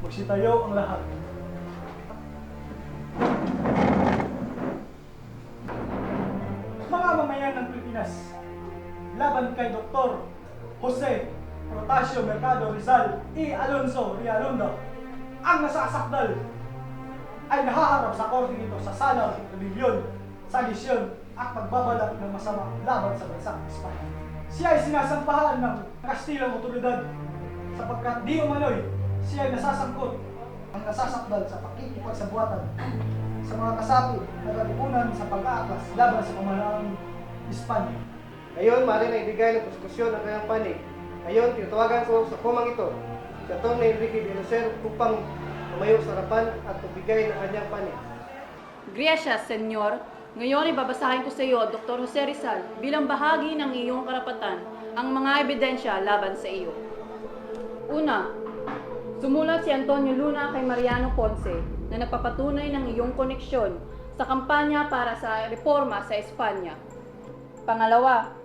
Magsitayo ang lahat. Mga mamayan ng Pilipinas, laban kay Dr. Jose Protasio Mercado Rizal E. Alonso Rialunda, ang nasasakdal ay nahaharap sa korte nito sa salang rebellion, salisyon at pagbabalak ng masama laban sa bansang Espanya. Siya ay sinasampahan ng Kastilang otoridad sapagkat di umano'y siya ay nasasangkot ang nasasakdal sa pakikipagsabuatan sa mga kasapi na kalipunan sa pag-aaklas laban sa pamahalang Espanya. Ngayon, maaari na ibigay ng prosekusyon ang kanyang panig. Ngayon, tinatawagan ko sa kumang ito si Atty. Enrique de Lucer upang tumayo sa harapan at magbigay ng kanyang panig. Gracias, Senyor. Ngayon, ibabasahin ko sa iyo, Dr. Jose Rizal, bilang bahagi ng iyong karapatan, ang mga ebidensya laban sa iyo. Una, sumulat si Antonio Luna kay Mariano Ponce na nagpapatunay ng iyong koneksyon sa kampanya para sa reforma sa Espanya. Pangalawa,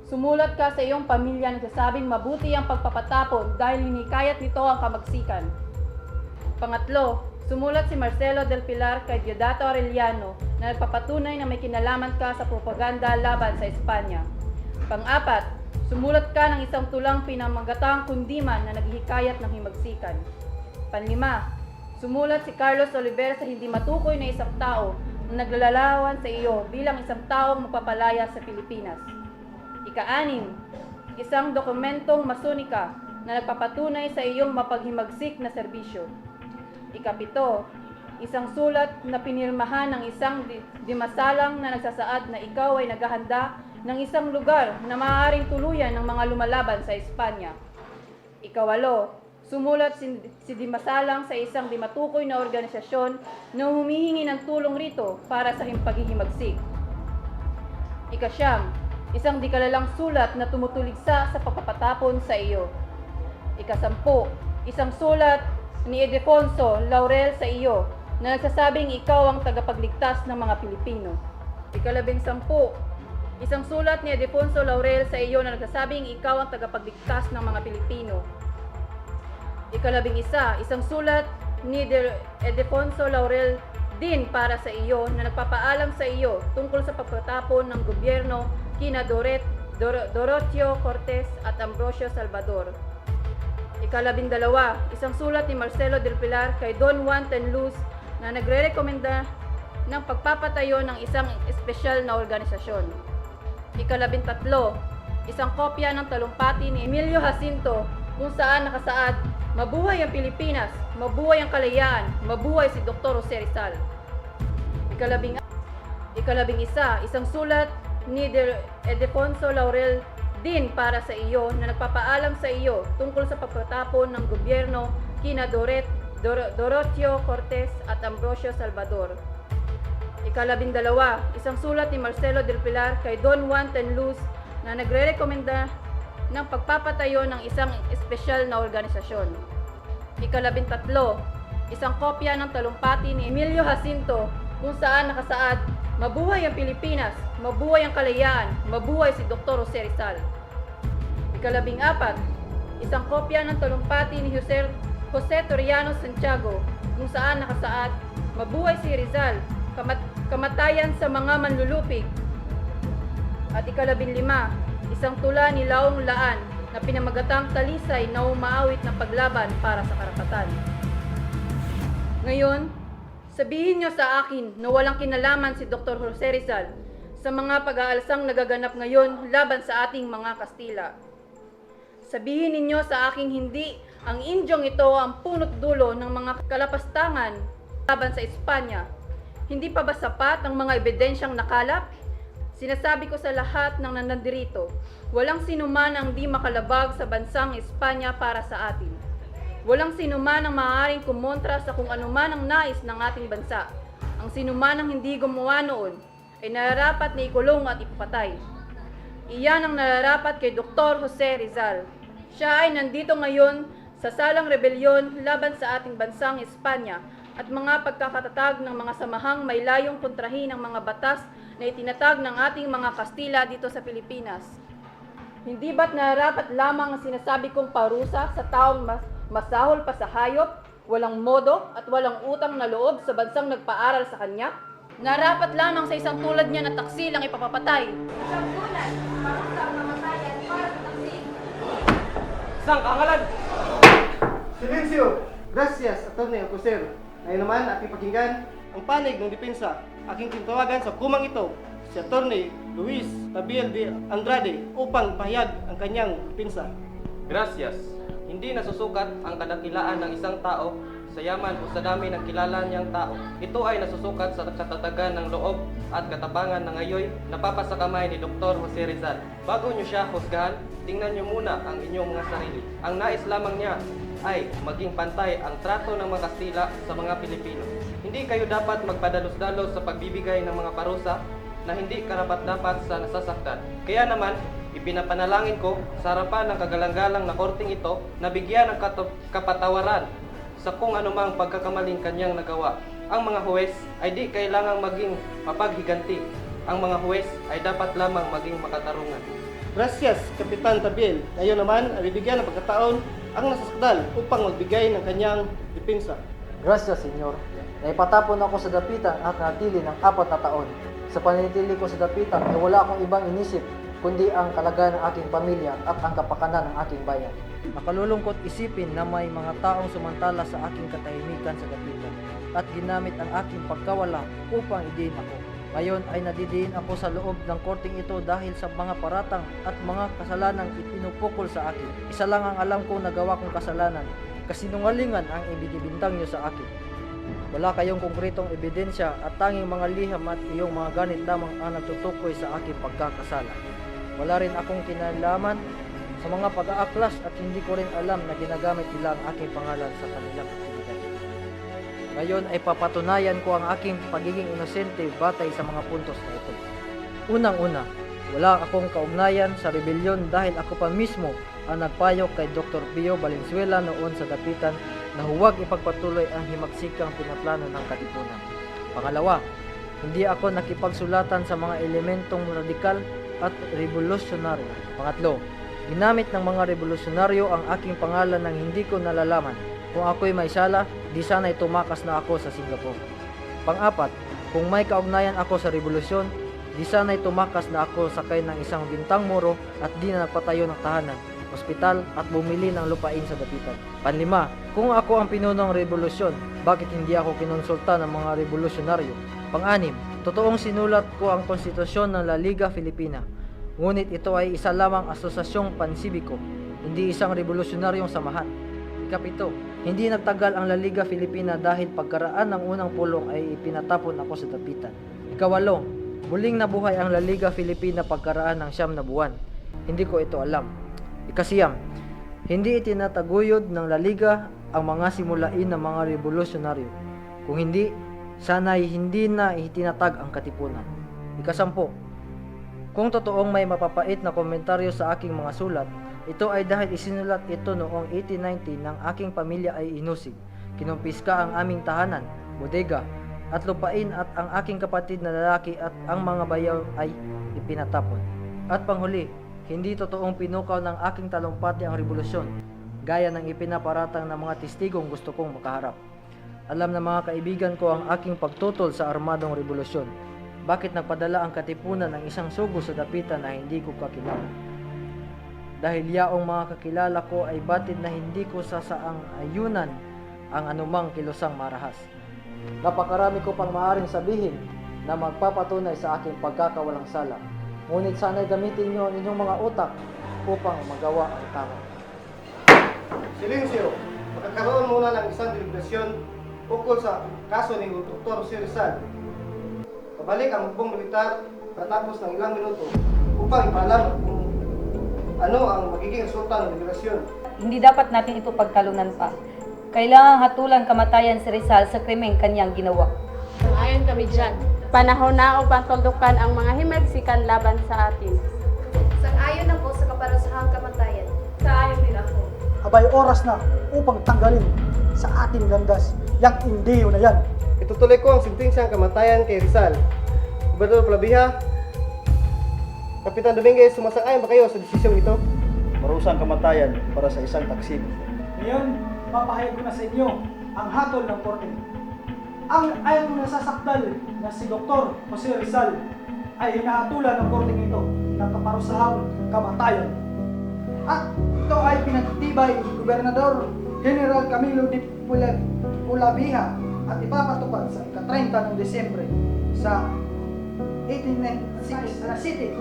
sumulat ka sa iyong pamilya nagsasabing mabuti ang pagpapatapon dahil hinikayat nito ang kamagsikan. Pangatlo, sumulat si Marcelo del Pilar kay Diodato Arellano na nagpapatunay na may kinalaman ka sa propaganda laban sa Espanya. Pang-apat, sumulat ka ng isang tulang pinamagatang kundiman na naghihikayat ng himagsikan. Panlima, sumulat si Carlos Oliver sa hindi matukoy na isang tao na naglalarawan sa iyo bilang isang taong magpapalaya sa Pilipinas. Ika-anim, isang dokumentong masunika na nagpapatunay sa iyong mapaghimagsik na serbisyo. Ika-pito, isang sulat na pinirmahan ng isang dimasalang na nagsasaad na ikaw ay naghahanda ng isang lugar na maaaring tuluyan ng mga lumalaban sa Espanya. Ika-walo, sumulat si dimasalang sa isang di matukoy na organisasyon na humihingi ng tulong rito para sa paghihimagsik. Ika-siyam, isang di kalalang sulat na tumutuligsa sa pagpapatapon sa iyo. Ika-sampu, isang sulat ni Ildefonso Laurel sa iyo na nagsasabing ikaw ang tagapagligtas ng mga Pilipino. Ika-labing-sampu, isang sulat ni Ildefonso Laurel sa iyo na nagsasabing ikaw ang tagapagligtas ng mga Pilipino. Ika-labing-isa, isang sulat ni Ildefonso Laurel din para sa iyo na nagpapaalam sa iyo tungkol sa pagtatapon ng gobyerno kina Doroteo Cortes at Ambrosio Salvador. Ika-labing-dalawa, isang sulat ni Marcelo del Pilar kay Don Juan Tenluz na nagre-rekomenda ng pagpapatayo ng isang espesyal na organisasyon. Ika-labing-tatlo, isang kopya ng talumpati ni Emilio Jacinto kung saan nakasaad, "Mabuhay ang Pilipinas, mabuhay ang kalayaan, mabuhay si Dr. Jose Rizal." Ika-labing-isa, isang sulat ni Ildefonso Laurel din para sa iyo na nagpapaalam sa iyo tungkol sa pagtatapon ng gobyerno kina Doroteo Cortes at Ambrosio Salvador. Ika-labing-dalawa, isang sulat ni Marcelo del Pilar kay Don Juan Tenluz na nagre-rekomenda ng pagpapatayo ng isang espesyal na organisasyon. Ika-labing-tatlo, isang kopya ng talumpati ni Emilio Jacinto kung saan nakasaad, "Mabuhay ang Pilipinas, mabuhay ang kalayaan, mabuhay si Dr. Jose Rizal." Ika-labing-apat, isang kopya ng talumpati ni Jose Toriano Santiago kung saan nakasaad, "Mabuhay si Rizal, kamatayan sa mga manlulupig." At ika-labing-lima, isang tula ni Laong Laan na pinamagatang talisay na umaawit ng paglaban para sa karapatan. Ngayon, sabihin niyo sa akin na walang kinalaman si Dr. Jose Rizal sa mga pag-aalasang nagaganap ngayon laban sa ating mga Kastila. Sabihin ninyo sa aking hindi ang Indyong ito ang punot dulo ng mga kalapastangan laban sa Espanya. Hindi pa ba sapat ang mga ebidensyang nakalap? Sinasabi ko sa lahat ng nanandirito, walang sinuman ang di makalabag sa bansang Espanya para sa atin. Walang sinuman ang maaaring kumontra sa kung anuman ang nais ng ating bansa. Ang sinuman ang hindi gumawa noon ay nararapat na ikulong at ipapatay. Iyan ang nararapat kay Dr. Jose Rizal. Siya ay nandito ngayon sa salang rebelyon laban sa ating bansang Espanya at mga pagkakatatag ng mga samahang may layong kontrahin ang mga batas na itinatag ng ating mga Kastila dito sa Pilipinas. Hindi ba't nararapat lamang ang sinasabi kong parusa sa taong masahol pa sa hayop Walang modo at walang utang na loob sa bansang nagpaaral sa kanya? Narapat lamang sa isang tulad niya na taksil ang ipapapatay. Sabgunan, parusa ang namatayan para sa taksil. Isang kangalan! Silencio! Gracias, Atty. Alcocer. Ngayon naman, aking pakinggan ang panig ng depensa. Aking tinatawagan sa kumang ito si Atty. Luis Tabiel de Andrade upang pahayag ang kanyang depensa. Gracias. Hindi nasusukat ang kadakilaan ng isang tao sa yaman o sa dami ng kilala niyang tao. Ito ay nasusukat sa katatagan ng loob at katapangan na ngayon napapasa kamay ni Dr. Jose Rizal. Bago niyo siya husgahan, tingnan niyo muna ang inyong mga sarili. Ang nais lamang niya ay maging pantay ang trato ng mga Kastila sa mga Pilipino. Hindi kayo dapat magpadalos-dalos sa pagbibigay ng mga parusa na hindi karapat-dapat sa nasasaktan. Kaya naman, ipinapanalangin ko sa harapan ng kagalang-galang na korting ito na bigyan ng kapatawaran sa kung anumang pagkakamaling kanyang nagawa. Ang mga huwes ay di kailangang maging mapaghiganti. Ang mga huwes ay dapat lamang maging makatarungan. Gracias, Kapitan Tabiel. Ngayon naman, ay bibigyan ng pagkataon ang nasasakdal upang magbigay ng kanyang depensa. Gracias, Senyor. Naipatapon ako sa dapitan at natili ng 4 na taon. Sa panitili ko sa dapitan ay wala akong ibang inisip kundi ang kalagayan ng aking pamilya at ang kapakanan ng aking bayan. Nakalulungkot isipin na may mga taong sumantala sa aking katahimikan sa dapitan at ginamit ang aking pagkawala upang idiin ako. Ngayon ay nadidiin ako sa loob ng korting ito dahil sa mga paratang at mga kasalanang ipinupukol sa akin. Isa lang ang alam kong nagawa kong kasalanan, kasinungalingan ang ibinibintang niyo sa akin. Wala kayong konkretong ebidensya at tanging mga liham at iyong mga ganit lamang ang nagtutukoy sa aking pagkakasala. Wala rin akong kinalaman sa mga pag-aaklas at hindi ko rin alam na ginagamit nila ang aking pangalan sa kanilang aktibidad. Ngayon ay papatunayan ko ang aking pagiging inosente batay sa mga puntos na ito. Unang-una, wala akong kaugnayan sa rebelyon dahil ako pa mismo ang nagpayo kay Dr. Pio Valenzuela noon sa dapitan na huwag ipagpatuloy ang himagsikang pinaplano ng katipunan. Pangalawa, hindi ako nakipagsulatan sa mga elementong radikal at revolusyonaryo. Pangatlo, ginamit ng mga revolusyonaryo ang aking pangalan nang hindi ko nalalaman. Kung ako'y may sala, di sana'y tumakas na ako sa Singapore. Pang-apat, kung may kaugnayan ako sa revolusyon, di sana'y tumakas na ako sakay ng isang bintang moro at di na nagpatayo ng tahanan, ospital at bumili ng lupain sa dapitan. Panlima, kung ako ang pinunong revolusyon, bakit hindi ako kinonsulta ng mga revolusyonaryo? Pang-anim, totoong sinulat ko ang konstitusyon ng La Liga Filipina. Ngunit ito ay isa lamang asosasyong pansibiko, hindi isang revolusyonaryong samahan. Ikapito, hindi nagtagal ang La Liga Filipina dahil pagkaraan ng unang pulong ay ipinatapon ako sa dapitan. Ikawalo, muling nabuhay ang La Liga Filipina pagkaraan ng 9 na buwan. Hindi ko ito alam. Ikasiyam, hindi itinataguyod ng La Liga ang mga simulain ng mga revolusyonaryo. Kung hindi, sana'y hindi na itinatag ang katipunan. Ikasampu, kung totoong may mapapait na komentaryo sa aking mga sulat, ito ay dahil isinulat ito noong 1890 nang aking pamilya ay inusig. Kinumpiska ang aming tahanan, bodega, at lupain at ang aking kapatid na lalaki at ang mga bayaw ay ipinatapon. At panghuli, hindi totoong pinukaw ng aking talumpati ang revolusyon, gaya ng ipinaparatang ng mga testigong gusto kong makaharap. Alam ng mga kaibigan ko ang aking pagtutol sa armadong revolusyon. Bakit nagpadala ang katipunan ng isang sugo sa dapitan na hindi ko kakilala? Dahil yaong mga kakilala ko ay batid na hindi ko sasaang ayunan ang anumang kilusang marahas. Napakarami ko pang maaaring sabihin na magpapatunay sa aking pagkakawalang sala. Ngunit sana'y gamitin niyo ang inyong mga utak upang magawa ang tama. Silencio! Magkakaroon muna ng isang deliberasyon ukol sa kaso ni Dr. Jose Rizal. Pabalik ang hukbong militar katapos ng ilang minuto upang ipaalam kung ano ang magiging resulta ng deliberasyon. Hindi dapat natin ito pagtalunan pa. Kailangang hatulan kamatayan si Rizal sa krimeng kanyang ginawa. Ayon kami dyan. Panahon na upang tuldukan ang mga himagsikan laban sa atin. Sang-ayon ako sa kaparusahang kamatayan. Sang-ayon din ako. Abay oras na upang tanggalin sa ating landas yang indiyo na yan. Itutuloy ko ang sentensyang kamatayan kay Rizal. Gobernador Clavija, Kapitan Dominguez, sumasang-ayon ba kayo sa desisyong ito? Parusang kamatayan para sa isang taksim. Ngayon, papahayag ko na sa inyo ang hatol ng korte. Ang nasasakdal na si Dr. Jose Rizal ay hinahatulan ng korte ito ng kaparusahang kamatayan. At ito ay pinagtibay ni Gobernador General Camilo D. Pulaviha at ipapatupad sa ika-30 ng Desyembre sa 1896 na City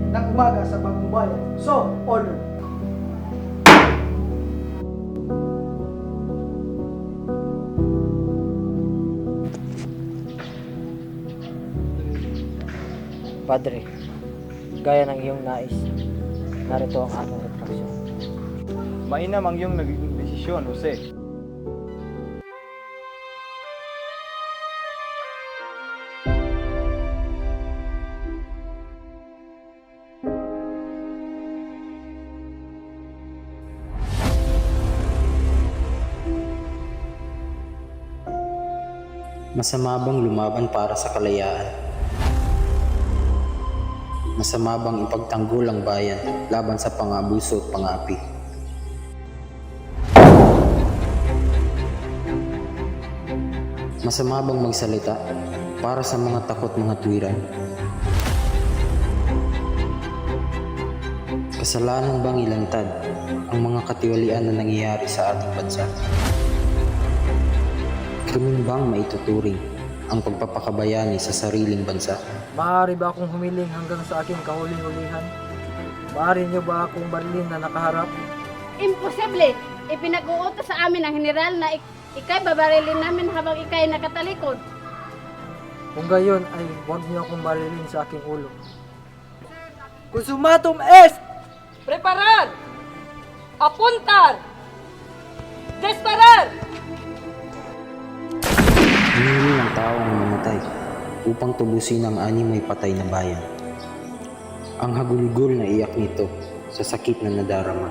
ng umaga sa Bagong Bayan. So, order. Padre, gaya ng iyong nais, narito ang aming retraksyon. Mainam ang iyong naging desisyon, Jose. Masama bang lumaban para sa kalayaan? Masama bang ipagtanggol ang bayan laban sa pang-abuso at pang-aapi? Masama bang magsalita para sa mga takot mga tuwiran? Kasalanan bang ilantad ang mga katiwalian na nangyayari sa ating bansa? Krimen bang maituturing ang pagpapakabayani sa sariling bansa? Maaari ba akong humiling hanggang sa aking kahuli-hulihan? Maaari niyo ba akong barilin na nakaharap? Imposible! Ipinag-uutos sa amin ng general na ikay babarilin namin habang ikay nakatalikod. Kung gayon ay huwag niyo akong barilin sa aking ulo. Consumatum est! Preparar! Apuntar! Disparar! Hinihingi ng tao ang mamatay upang tubusin ang animoy patay na bayan. Ang hagulgol na iyak nito sa sakit na nadarama